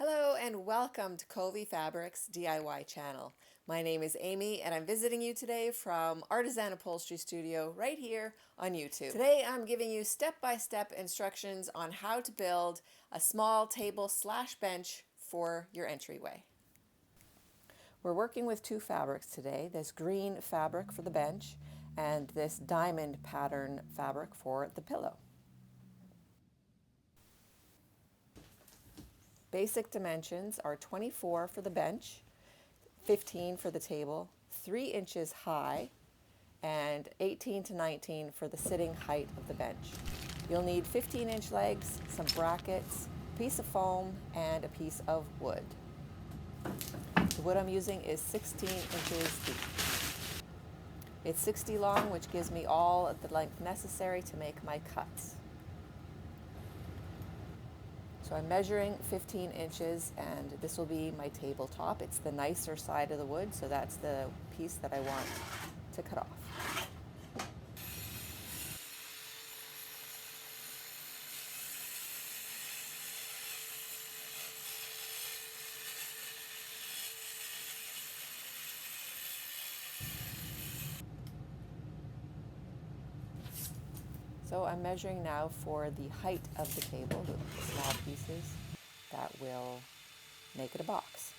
Hello and welcome to Covey Fabrics DIY channel. My name is Amy and I'm visiting you today from Artisan Upholstery Studio right here on YouTube. Today I'm giving you step-by-step instructions on how to build a small table/bench for your entryway. We're working with two fabrics today, this green fabric for the bench and this diamond pattern fabric for the pillow. Basic dimensions are 24 for the bench, 15 for the table, 3 inches high, and 18 to 19 for the sitting height of the bench. You'll need 15-inch legs, some brackets, a piece of foam, and a piece of wood. The wood I'm using is 16 inches deep. It's 60 long, which gives me all of the length necessary to make my cuts. So I'm measuring 15 inches and this will be my tabletop. It's the nicer side of the wood, so that's the piece that I want to cut off. So I'm measuring now for the height of the table, the small pieces that will make it a box.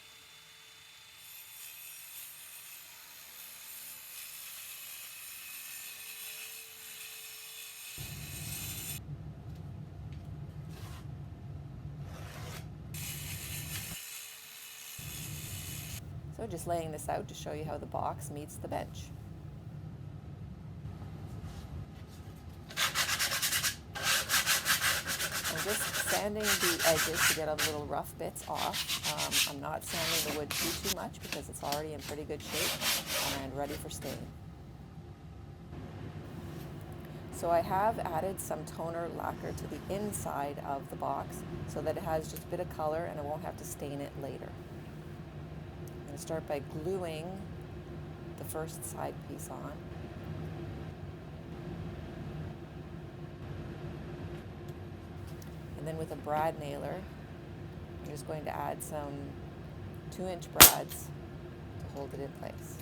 So just laying this out to show you how the box meets the bench. I'm just sanding the edges to get a little rough bits off. I'm not sanding the wood too much because it's already in pretty good shape and ready for stain. So I have added some toner lacquer to the inside of the box so that it has just a bit of color and I won't have to stain it later. I'm going to start by gluing the first side piece on. And then with a brad nailer, I'm just going to add some 2-inch brads to hold it in place.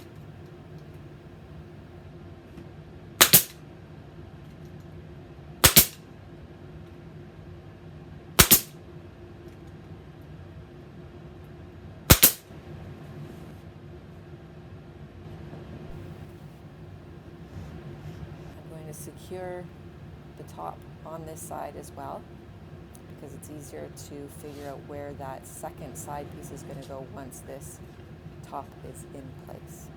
I'm going to secure the top on this side as well, because it's easier to figure out where that second side piece is going to go once this top is in place.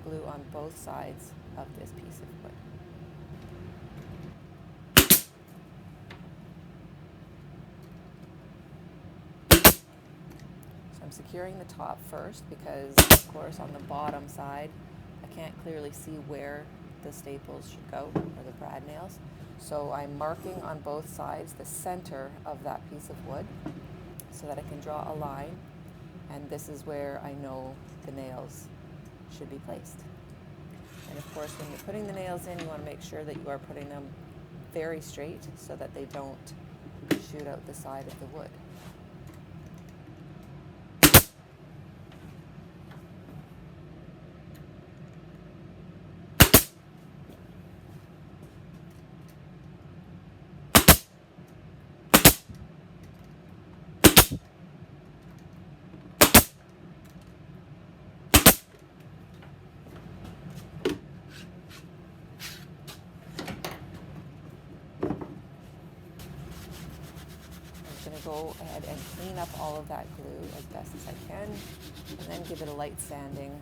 Glue on both sides of this piece of wood. So I'm securing the top first because, of course, on the bottom side, I can't clearly see where the staples should go, or the brad nails. So I'm marking on both sides the center of that piece of wood so that I can draw a line, and this is where I know the nails should be placed. And of course, when you're putting the nails in, you want to make sure that you are putting them very straight so that they don't shoot out the side of the wood. I'm going to go ahead and clean up all of that glue as best as I can, and then give it a light sanding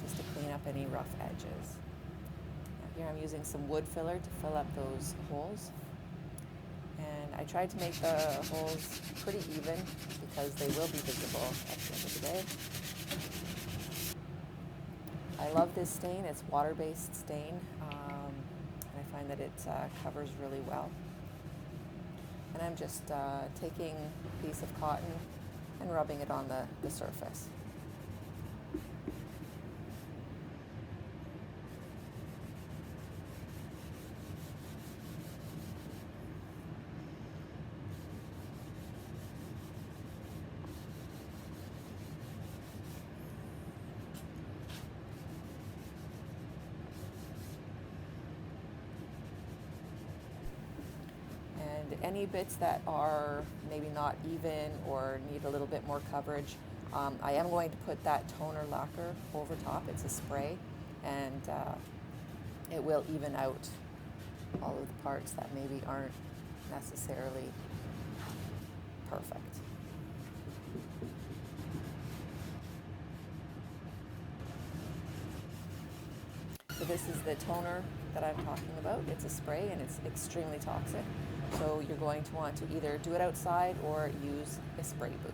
just to clean up any rough edges. Now Here I'm using some wood filler to fill up those holes. And I tried to make the holes pretty even because they will be visible at the end of the day. I love this stain. It's water-based stain, and I find that it covers really well. And I'm just taking a piece of cotton and rubbing it on the surface. Any bits that are maybe not even or need a little bit more coverage, I am going to put that toner lacquer over top. It's a spray, and it will even out all of the parts that maybe aren't necessarily perfect. So this is the toner that I'm talking about. It's a spray and it's extremely toxic. So you're going to want to either do it outside or use a spray booth.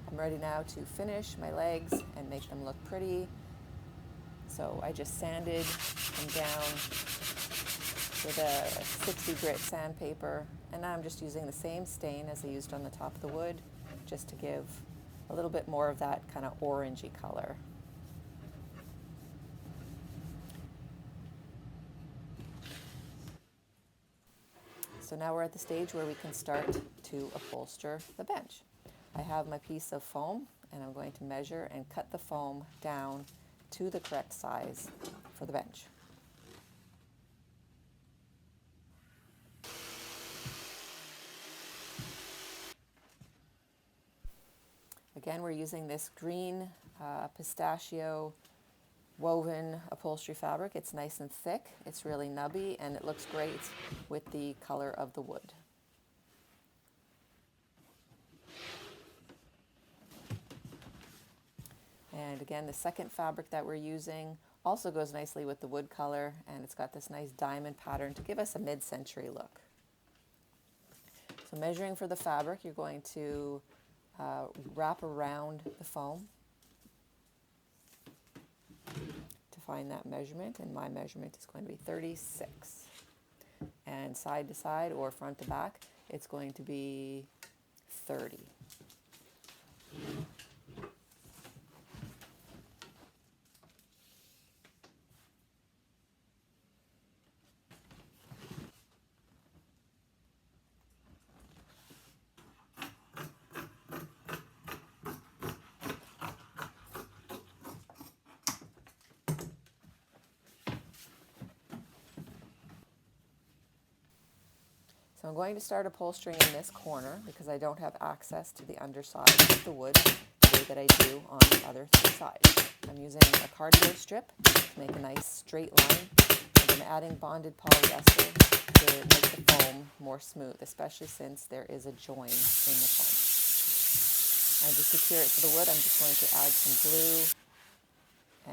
I'm ready now to finish my legs and make them look pretty. So I just sanded them down with a 60 grit sandpaper, and now I'm just using the same stain as I used on the top of the wood, just to give a little bit more of that kind of orangey color. So now we're at the stage where we can start to upholster the bench. I have my piece of foam, and I'm going to measure and cut the foam down to the correct size for the bench. Again, we're using this green pistachio woven upholstery fabric. It's nice and thick, it's really nubby, and it looks great with the color of the wood. And again, the second fabric that we're using also goes nicely with the wood color, and it's got this nice diamond pattern to give us a mid-century look. So measuring for the fabric, you're going to wrap around the foam to find that measurement, and my measurement is going to be 36. And side to side or front to back, it's going to be 30. So I'm going to start upholstering in this corner because I don't have access to the underside of the wood the way that I do on the other three sides. I'm using a cardboard strip to make a nice straight line, and I'm adding bonded polyester to make the foam more smooth, especially since there is a join in the foam. And to secure it to the wood, I'm just going to add some glue,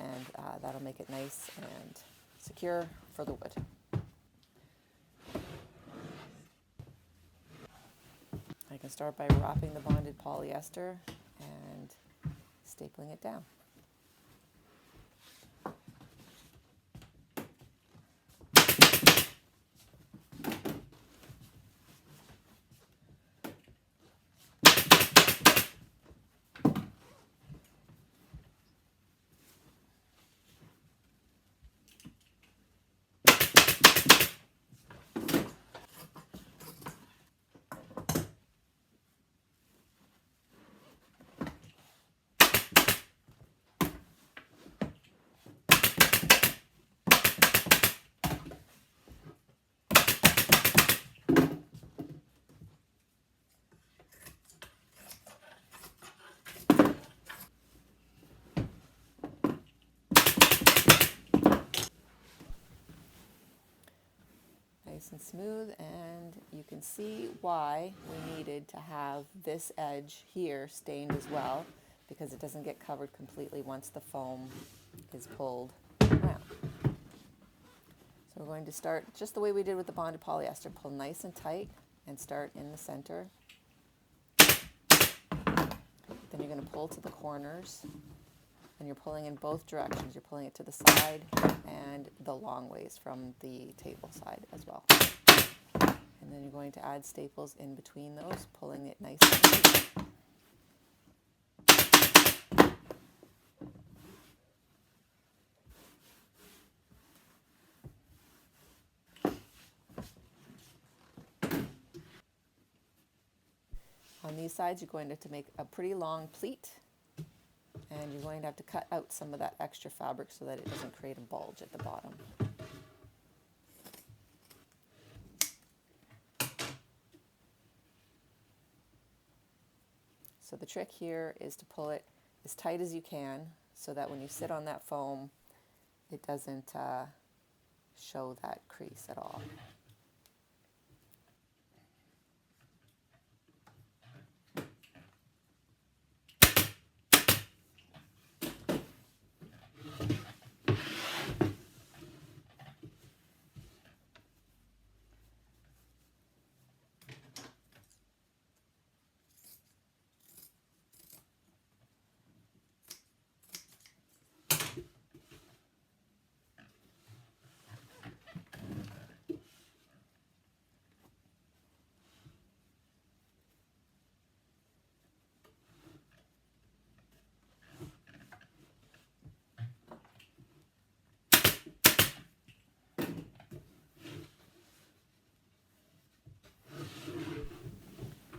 and that'll make it nice and secure for the wood. I can start by wrapping the bonded polyester and stapling it down. Nice and smooth, and you can see why we needed to have this edge here stained as well, because it doesn't get covered completely once the foam is pulled around. So we're going to start just the way we did with the bonded polyester. Pull nice and tight and start in the center. Then you're going to pull to the corners, and you're pulling in both directions. You're pulling it to the side and the long ways from the table side as well. And then you're going to add staples in between those, pulling it nice and tight. On these sides, you're going to have to make a pretty long pleat, and you're going to have to cut out some of that extra fabric so that it doesn't create a bulge at the bottom. So the trick here is to pull it as tight as you can so that when you sit on that foam, it doesn't show that crease at all.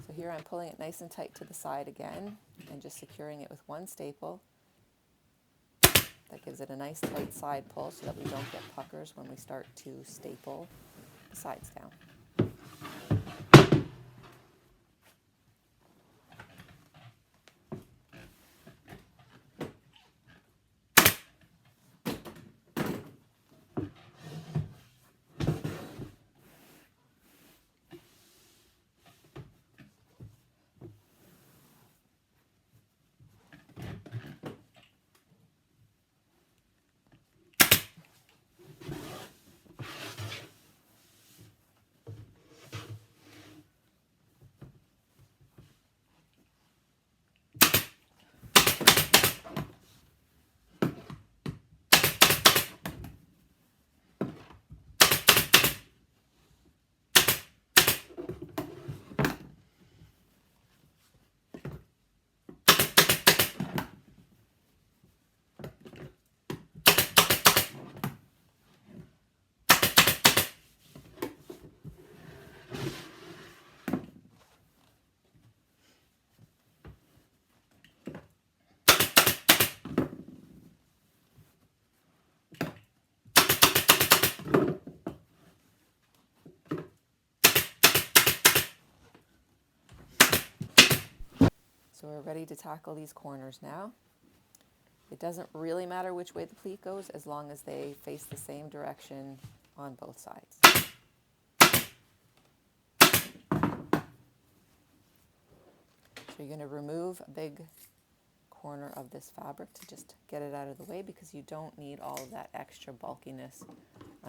So here I'm pulling it nice and tight to the side again and just securing it with one staple. That gives it a nice tight side pull so that we don't get puckers when we start to staple the sides down. So we're ready to tackle these corners now. It doesn't really matter which way the pleat goes as long as they face the same direction on both sides. So you're going to remove a big corner of this fabric to just get it out of the way because you don't need all of that extra bulkiness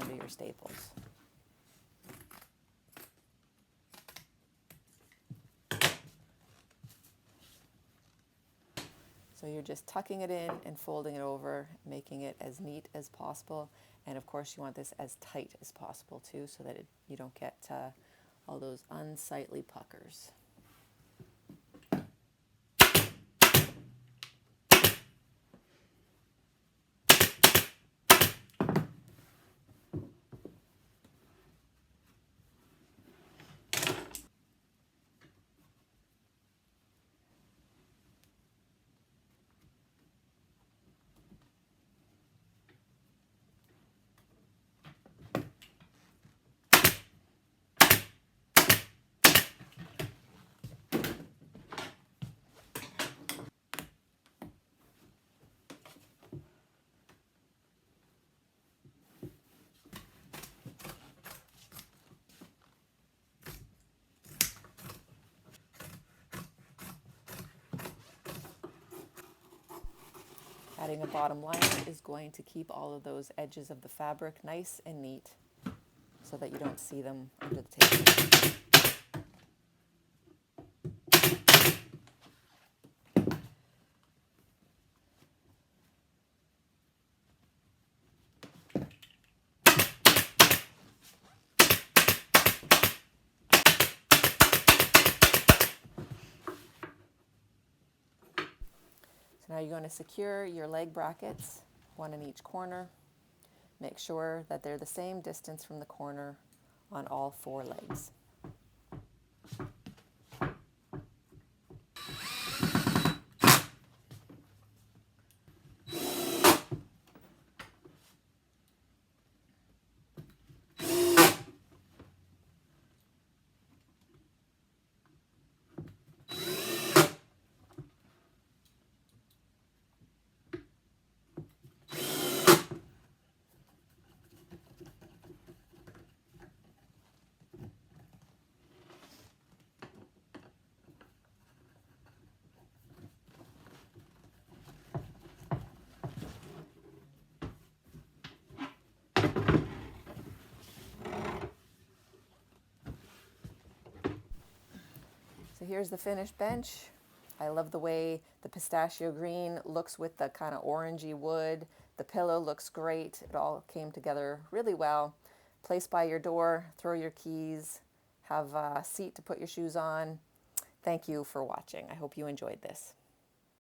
under your staples. So you're just tucking it in and folding it over, making it as neat as possible. And of course you want this as tight as possible too, so that you don't get all those unsightly puckers. Adding a bottom liner is going to keep all of those edges of the fabric nice and neat so that you don't see them under the table. So now you're going to secure your leg brackets, one in each corner. Make sure that they're the same distance from the corner on all 4 legs. So here's the finished bench. I love the way the pistachio green looks with the kind of orangey wood. The pillow looks great. It all came together really well. Place by your door, throw your keys, have a seat to put your shoes on. Thank you for watching. I hope you enjoyed this.